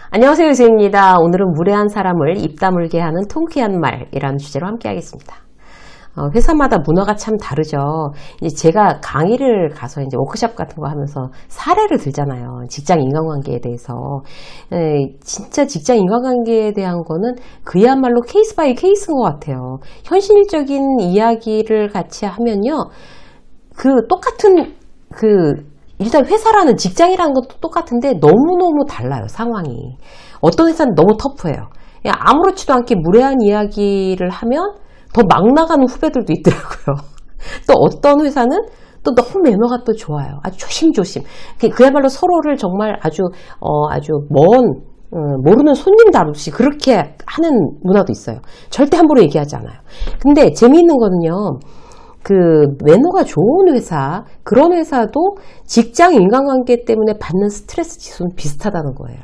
안녕하세요, 유수입니다. 오늘은 무례한 사람을 입 다물게 하는 통쾌한 말이라는 주제로 함께 하겠습니다. 회사마다 문화가 참 다르죠. 이제 제가 강의를 가서 이제 워크숍 같은 거 하면서 사례를 들잖아요. 직장 인간관계에 대해서. 진짜 직장 인간관계에 대한 거는 그야말로 케이스 바이 케이스인 것 같아요. 현실적인 이야기를 같이 하면요. 똑같은 일단 회사라는 직장이라는 것도 똑같은데 너무너무 달라요, 상황이. 어떤 회사는 너무 터프해요. 아무렇지도 않게 무례한 이야기를 하면 더 막 나가는 후배들도 있더라고요. 또 어떤 회사는 또 너무 매너가 또 좋아요. 아주 조심조심. 그야말로 서로를 정말 아주 모르는 손님 다루듯이 그렇게 하는 문화도 있어요. 절대 함부로 얘기하지 않아요. 근데 재미있는 거는요. 매너가 좋은 회사, 그런 회사도 직장 인간관계 때문에 받는 스트레스 지수는 비슷하다는 거예요.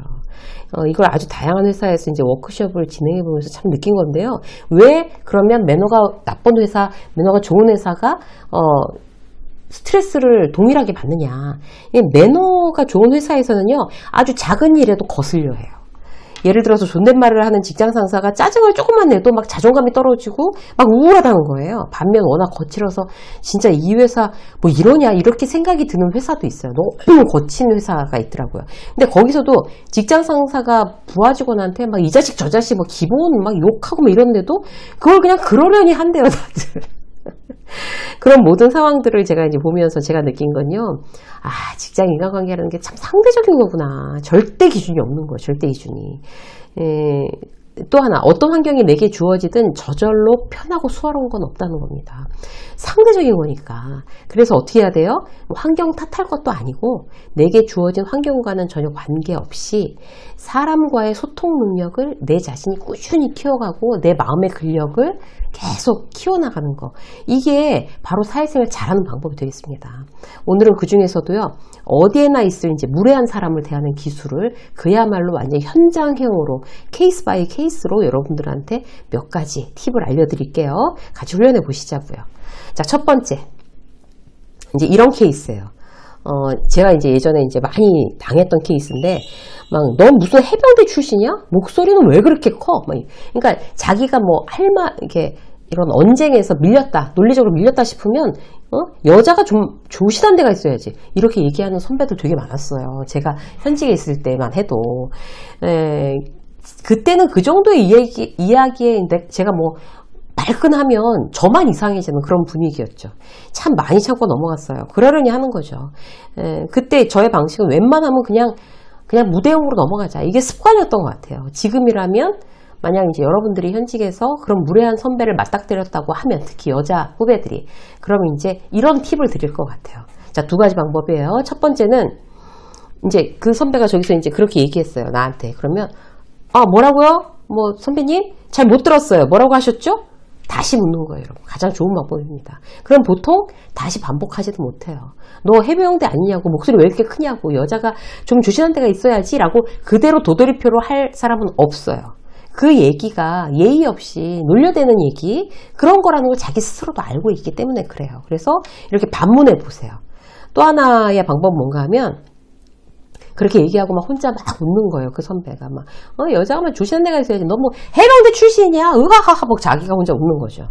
이걸 아주 다양한 회사에서 이제 워크숍을 진행해 보면서 참 느낀 건데요. 왜 그러면 매너가 나쁜 회사, 매너가 좋은 회사가, 스트레스를 동일하게 받느냐. 매너가 좋은 회사에서는요, 아주 작은 일에도 거슬려 해요. 예를 들어서 존댓말을 하는 직장 상사가 짜증을 조금만 내도 막 자존감이 떨어지고 막 우울하다는 거예요. 반면 워낙 거칠어서 진짜 이 회사 뭐 이러냐 이렇게 생각이 드는 회사도 있어요. 너무 거친 회사가 있더라고요. 근데 거기서도 직장 상사가 부하 직원한테 막 이 자식 저 자식 뭐 기본 막 욕하고 막 이런데도 그걸 그냥 그러려니 한대요, 다들. 그런 모든 상황들을 제가 이제 보면서 제가 느낀 건요. 직장 인간관계라는 게 참 상대적인 거구나. 절대 기준이 없는 거예요. 절대 기준이. 또 하나, 어떤 환경이 내게 주어지든 저절로 편하고 수월한 건 없다는 겁니다. 상대적인 거니까. 그래서 어떻게 해야 돼요? 환경 탓할 것도 아니고 내게 주어진 환경과는 전혀 관계없이 사람과의 소통 능력을 내 자신이 꾸준히 키워가고 내 마음의 근력을 계속 키워나가는 거. 이게 바로 사회생활 잘하는 방법이 되겠습니다. 오늘은 그 중에서도요. 어디에나 있을 이제 무례한 사람을 대하는 기술을 그야말로 완전 현장형으로 케이스 바이 케이스로 여러분들한테 몇 가지 팁을 알려드릴게요. 같이 훈련해 보시자고요. 자, 첫 번째. 이제 이런 케이스예요. 제가 이제 예전에 이제 많이 당했던 케이스인데, 넌 무슨 해병대 출신이야? 목소리는 왜 그렇게 커? 그러니까 자기가 이렇게 이런 언쟁에서 밀렸다, 논리적으로 밀렸다 싶으면, 여자가 좀 조신한 데가 있어야지. 이렇게 얘기하는 선배들 되게 많았어요. 제가 현직에 있을 때만 해도. 그때는 그 정도의 이야기에 제가 발끈하면 저만 이상해지는 그런 분위기였죠. 참 많이 참고 넘어갔어요. 그러려니 하는 거죠. 그때 저의 방식은 웬만하면 그냥 무대용으로 넘어가자. 이게 습관이었던 것 같아요. 지금이라면 만약 이제 여러분들이 현직에서 그런 무례한 선배를 맞닥뜨렸다고 하면, 특히 여자 후배들이, 그러면 이제 이런 팁을 드릴 것 같아요. 자, 두 가지 방법이에요. 첫 번째는 이제 그 선배가 저기서 이제 그렇게 얘기했어요. 나한테. 그러면 뭐라고요? 선배님? 잘 못 들었어요. 뭐라고 하셨죠? 다시 묻는 거예요, 여러분. 가장 좋은 방법입니다. 그럼 보통 다시 반복하지도 못해요. 너 해병대 아니냐고, 목소리 왜 이렇게 크냐고, 여자가 좀 조신한 데가 있어야지 라고 그대로 도돌이표로 할 사람은 없어요. 그 얘기가 예의 없이 놀려대는 얘기, 그런 거라는 걸 자기 스스로도 알고 있기 때문에 그래요. 그래서 이렇게 반문해 보세요. 또 하나의 방법은 뭔가 하면, 그렇게 얘기하고 혼자 웃는 거예요. 그 선배가 여자가 조신한 데가 있어야지. 너 해병대 출신이야? 으하하하 자기가 혼자 웃는 거죠.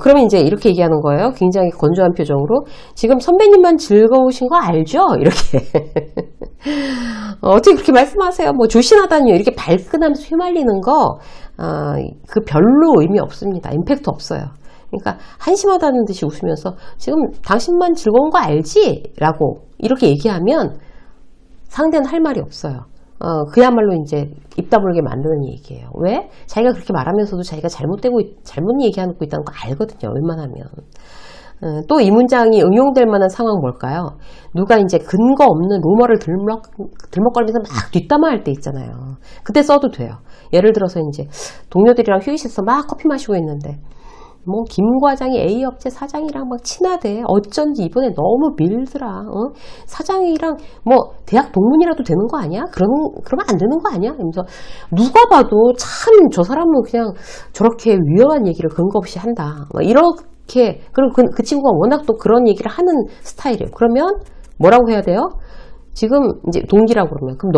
그러면 이제 이렇게 얘기하는 거예요. 굉장히 건조한 표정으로. 지금 선배님만 즐거우신 거 알죠? 이렇게. 어떻게 그렇게 말씀하세요? 조신하다니요. 이렇게 발끈하면서 휘말리는 거, 별로 의미 없습니다. 임팩트 없어요. 그러니까 한심하다는 듯이 웃으면서 지금 당신만 즐거운 거 알지? 라고 이렇게 얘기하면 상대는 할 말이 없어요. 그야말로 이제 입 다물게 만드는 얘기예요. 왜? 자기가 그렇게 말하면서도 자기가 잘못 얘기하고 있다는 거 알거든요. 웬만하면. 또 이 문장이 응용될 만한 상황 뭘까요? 누가 이제 근거 없는 루머를 들먹거리면서 막 뒷담화할 때 있잖아요. 그때 써도 돼요. 예를 들어서 이제 동료들이랑 휴게실에서 막 커피 마시고 있는데, 김 과장이 A 업체 사장이랑 막 친하대. 어쩐지 이번에 너무 밀더라. 사장이랑 대학 동문이라도 되는 거 아니야? 그러면 안 되는 거 아니야? 이러면서 누가 봐도 참 저 사람은 그냥 저렇게 위험한 얘기를 근거 없이 한다. 그리고 그 친구가 워낙 또 그런 얘기를 하는 스타일이에요. 그러면 뭐라고 해야 돼요? 지금 이제 동기라고 그러면 그럼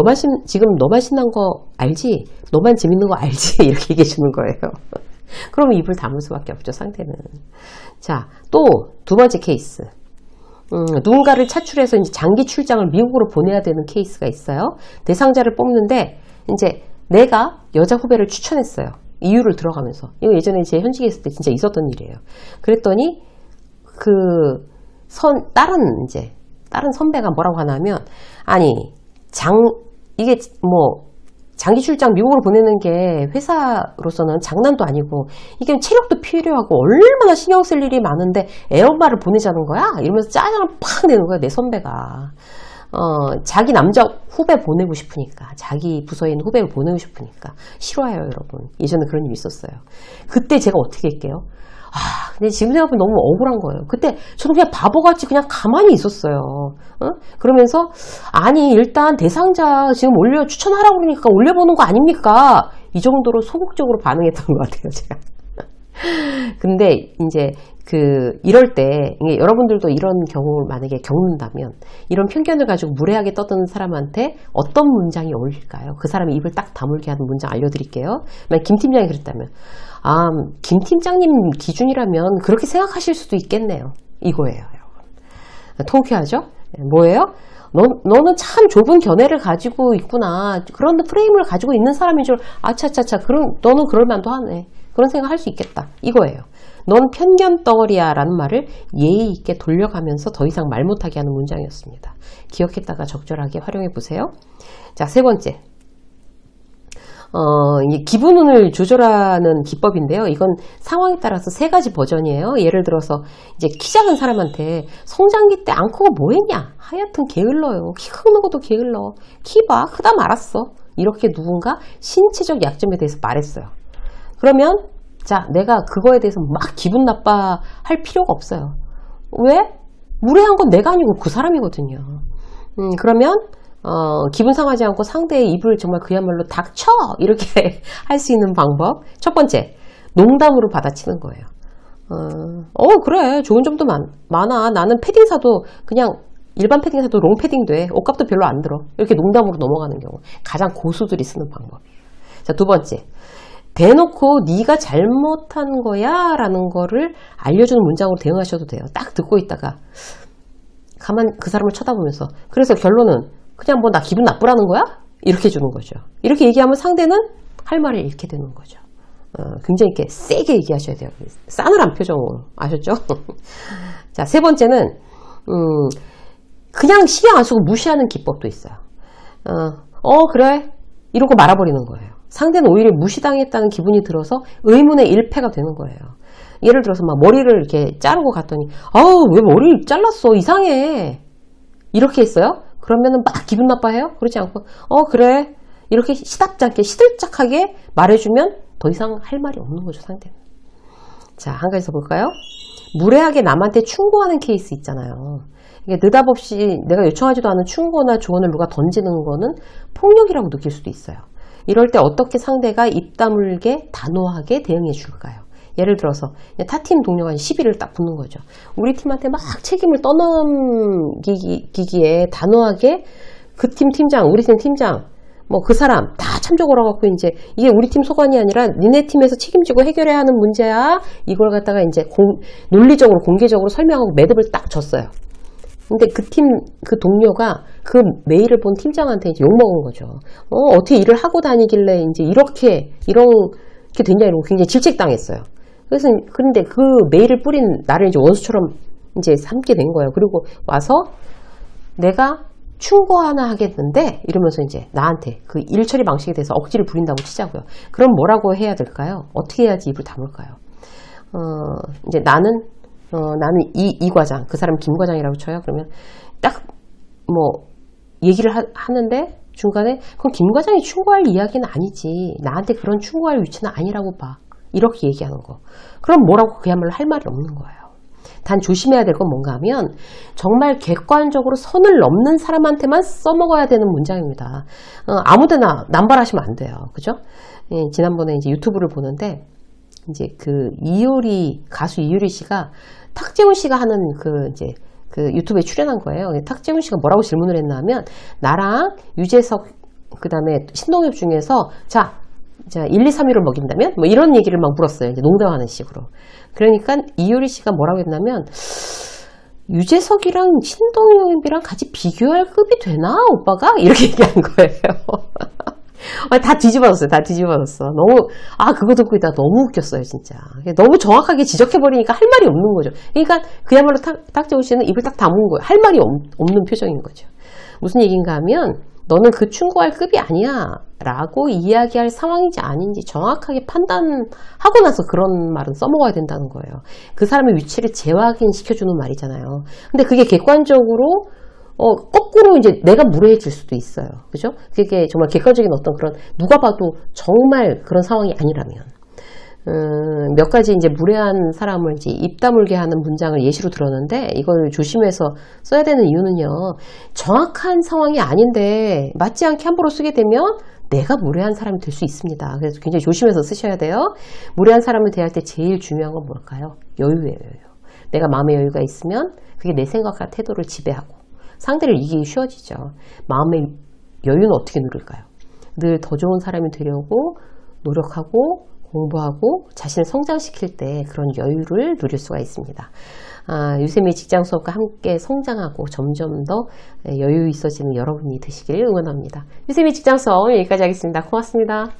지금 너만 신난 거 알지? 너만 재밌는 거 알지? 이렇게 얘기해 주는 거예요. 그러면 입을 다물 수밖에 없죠, 상대는. 자, 또 두 번째 케이스. 누군가를 차출해서 이제 장기 출장을 미국으로 보내야 되는 케이스가 있어요. 대상자를 뽑는데 이제 내가 여자 후배를 추천했어요. 이유를 들어가면서. 이거 예전에 제 현직에 있을 때 진짜 있었던 일이에요. 그랬더니 다른 선배가 뭐라고 하냐면, 아니, 이게 뭐, 장기 출장 미국으로 보내는 게 회사로서는 장난도 아니고, 이게 체력도 필요하고, 얼마나 신경 쓸 일이 많은데, 애 엄마를 보내자는 거야? 이러면서 짜증을 팍 내는 거야, 내 선배가. 자기 남자 후배 보내고 싶으니까, 자기 부서에 있는 후배를 보내고 싶으니까. 싫어해요, 여러분. 예전에 그런 일이 있었어요. 그때 제가 어떻게 할게요? 근데 지금 생각하면 너무 억울한 거예요. 그때 저는 그냥 바보같이 그냥 가만히 있었어요. 그러면서 아니 일단 대상자 지금 추천하라고 그러니까 올려보는 거 아닙니까? 이 정도로 소극적으로 반응했던 것 같아요, 제가. 근데 이제 이럴 때 여러분들도 이런 경우를 만약에 겪는다면 이런 편견을 가지고 무례하게 떠드는 사람한테 어떤 문장이 어울릴까요? 그 사람의 입을 딱 다물게 하는 문장 알려드릴게요. 만약 김 팀장이 그랬다면 김 팀장님 기준이라면 그렇게 생각하실 수도 있겠네요. 이거예요, 여러분. 통쾌하죠? 뭐예요? 너는 참 좁은 견해를 가지고 있구나. 그런 프레임을 가지고 있는 사람인 줄, 아차차차, 너는 그럴 만도 하네. 그런 생각 할 수 있겠다. 이거예요. 넌 편견 덩어리야 라는 말을 예의 있게 돌려가면서 더 이상 말 못하게 하는 문장이었습니다. 기억했다가 적절하게 활용해 보세요. 자, 세 번째. 기분운을 조절하는 기법인데요. 이건 상황에 따라서 세 가지 버전이에요. 예를 들어서 이제 키 작은 사람한테 성장기 때 안 크고 뭐 했냐? 하여튼 게을러요. 키 크는 것도 게을러. 키 봐. 크다 말았어. 이렇게 누군가 신체적 약점에 대해서 말했어요. 그러면 자, 내가 그거에 대해서 막 기분 나빠할 필요가 없어요. 왜? 무례한 건 내가 아니고 그 사람이거든요. 그러면 기분 상하지 않고 상대의 입을 정말 그야말로 닥쳐! 이렇게 할 수 있는 방법. 첫 번째, 농담으로 받아치는 거예요. 그래. 좋은 점도 많아. 나는 패딩 사도 그냥 일반 패딩 사도 롱 패딩 돼. 옷값도 별로 안 들어. 이렇게 농담으로 넘어가는 경우. 가장 고수들이 쓰는 방법이에요. 자, 두 번째. 대놓고 네가 잘못한 거야 라는 거를 알려주는 문장으로 대응하셔도 돼요. 딱 듣고 있다가 가만 그 사람을 쳐다보면서 그래서 결론은 그냥 뭐 나 기분 나쁘라는 거야? 이렇게 주는 거죠. 이렇게 얘기하면 상대는 할 말을 잃게 되는 거죠. 굉장히 이렇게 세게 얘기하셔야 돼요. 싸늘한 표정으로. 아셨죠? 자, 세 번째는 그냥 신경 안 쓰고 무시하는 기법도 있어요. 그래 이러고 말아버리는 거예요. 상대는 오히려 무시당했다는 기분이 들어서 의문의 일패가 되는 거예요. 예를 들어서 막 머리를 이렇게 자르고 갔더니 왜 머리를 잘랐어? 이상해. 이렇게 했어요? 그러면은 막 기분 나빠해요? 그렇지 않고 그래. 이렇게 시들짝하게 말해주면 더 이상 할 말이 없는 거죠, 상대는. 자, 한 가지 더 볼까요? 무례하게 남한테 충고하는 케이스 있잖아요. 이게 느닷없이 내가 요청하지도 않은 충고나 조언을 누가 던지는 거는 폭력이라고 느낄 수도 있어요. 이럴 때 어떻게 상대가 입 다물게 단호하게 대응해 줄까요? 예를 들어서 타팀 동료가 시비를 딱 붙는 거죠. 우리 팀한테 막 책임을 떠넘기기에 단호하게 그 팀 팀장, 우리 팀 팀장, 뭐 그 사람 다 참조를 하고 이제 이게 우리 팀 소관이 아니라 니네 팀에서 책임지고 해결해야 하는 문제야. 이걸 갖다가 이제 논리적으로 공개적으로 설명하고 매듭을 딱 졌어요. 근데 그 동료가 그 메일을 본 팀장한테 이제 욕먹은 거죠. 어떻게 일을 하고 다니길래 이제 이렇게 됐냐 이러고 굉장히 질책당했어요. 그런데 그 메일을 뿌린 나를 이제 원수처럼 이제 삼게 된 거예요. 그리고 와서 내가 충고 하나 하겠는데 이러면서 이제 나한테 그 일 처리 방식에 대해서 억지를 부린다고 치자고요. 그럼 뭐라고 해야 될까요? 어떻게 해야지 입을 다물까요? 이제 나는 이 과장, 그 사람 김 과장이라고 쳐요. 그러면 딱 뭐 얘기를 하는데 중간에 그럼 김 과장이 충고할 이야기는 아니지. 나한테 그런 충고할 위치는 아니라고 봐. 이렇게 얘기하는 거. 그럼 뭐라고 그야말로 할 말이 없는 거예요. 단 조심해야 될 건 뭔가 하면 정말 객관적으로 선을 넘는 사람한테만 써먹어야 되는 문장입니다. 아무데나 남발하시면 안 돼요. 그죠? 지난번에 이제 유튜브를 보는데 이제 가수 이효리 씨가 탁재훈 씨가 하는 이제 그 유튜브에 출연한 거예요. 탁재훈 씨가 뭐라고 질문을 했나 하면, 나랑 유재석, 그 다음에 신동엽 중에서, 자, 1, 2, 3위를 먹인다면? 뭐 이런 얘기를 막 물었어요. 이제 농담하는 식으로. 그러니까 이효리 씨가 뭐라고 했냐면, 유재석이랑 신동엽이랑 같이 비교할 급이 되나, 오빠가? 이렇게 얘기한 거예요. 다 뒤집어졌어요. 다 뒤집어졌어. 너무, 그거 듣고 있다가 너무 웃겼어요, 진짜. 너무 정확하게 지적해버리니까 할 말이 없는 거죠. 그러니까 그야말로 탁재훈 씨는 입을 딱 다문 거예요. 할 말이 없는 표정인 거죠. 무슨 얘기인가 하면, 너는 그 충고할 급이 아니야 라고 이야기할 상황인지 아닌지 정확하게 판단하고 나서 그런 말은 써먹어야 된다는 거예요. 그 사람의 위치를 재확인시켜주는 말이잖아요. 근데 그게 객관적으로 거꾸로 이제 내가 무례해질 수도 있어요. 그죠? 그게 정말 객관적인 어떤 그런, 누가 봐도 정말 그런 상황이 아니라면. 몇 가지 이제 무례한 사람을 이제 입 다물게 하는 문장을 예시로 들었는데, 이걸 조심해서 써야 되는 이유는요, 정확한 상황이 아닌데 맞지 않게 함부로 쓰게 되면 내가 무례한 사람이 될 수 있습니다. 그래서 굉장히 조심해서 쓰셔야 돼요. 무례한 사람을 대할 때 제일 중요한 건 뭘까요? 여유예요. 내가 마음의 여유가 있으면 그게 내 생각과 태도를 지배하고 상대를 이기기 쉬워지죠. 마음의 여유는 어떻게 누릴까요? 늘 더 좋은 사람이 되려고 노력하고 공부하고 자신을 성장시킬 때 그런 여유를 누릴 수가 있습니다. 유세미 직장 수업과 함께 성장하고 점점 더 여유 있어지는 여러분이 되시길 응원합니다. 유세미 직장 수업 여기까지 하겠습니다. 고맙습니다.